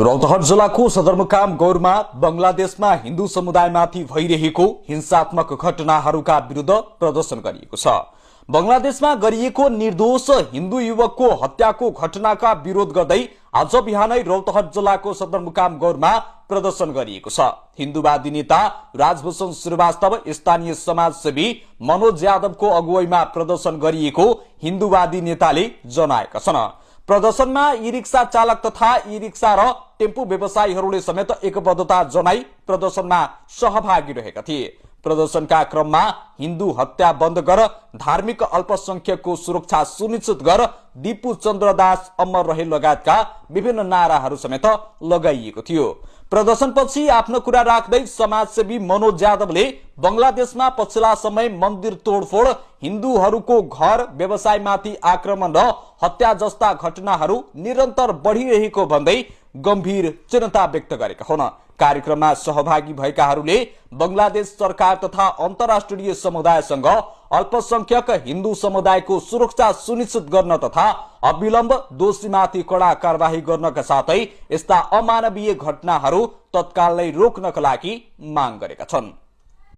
रौतहट जिल्लाको सदरमुकाम गौरमा बंगलादेशमा हिन्दू समुदायमाथि भइरहेको हिंसात्मक घटनाहरूका विरुद्ध प्रदर्शन गरिएको छ। बंगलादेशमा गरिएको निर्दोष हिन्दू युवकको हत्याको घटनाका विरोध गर्दै आज बिहानै रौतहट जिल्लाको सदरमुकाम गौरमा प्रदर्शन गरिएको छ। हिन्दूवादी नेता राजभूषण श्रीवास्तव, स्थानीय समाजसेवी मनोज यादवको अगुवाईमा प्रदर्शन गरिएको हिन्दूवादी नेताले जनाएका छन्। प्रदर्शनमा ई रिक्सा चालक तथा ई रिक्सा र टेम्पो व्यवसायीहरूले समेत एकबद्धता जनाई प्रदर्शनमा सहभागी रहेका थिए। प्रदर्शनका क्रममा हिन्दू हत्या बन्द गर, धार्मिक अल्पसंख्यकको सुरक्षा सुनिश्चित गर, दीपू चन्द्र दास अमर रहे लगायतका विभिन्न नाराहरू समेत लगाइएको थियो। प्रदर्शनपछि आफ्नो कुरा राख्दै समाजसेवी मनोज यादवले बंगलादेशमा पछिल्ला समय मन्दिर तोडफोड, हिन्दूहरूको घर व्यवसायमाथि आक्रमण र हत्या जस्ता घटनाहरू निरन्तर बढ़िरहेको भन्दै गम्भीर चिन्ता व्यक्त गरेका हुन्। कार्यक्रममा सहभागी भएकाहरूले बंगलादेश सरकार तथा अन्तर्राष्ट्रिय समुदायसँग अल्पसंख्यक हिन्दू समुदायको सुरक्षा सुनिश्चित गर्न तथा अविलम्ब दोषीमाथि कड़ा कारबाही गर्नका साथै यस्ता अमानवीय घटनाहरू तत्कालै रोक्नका लागि माग गरेका छन्।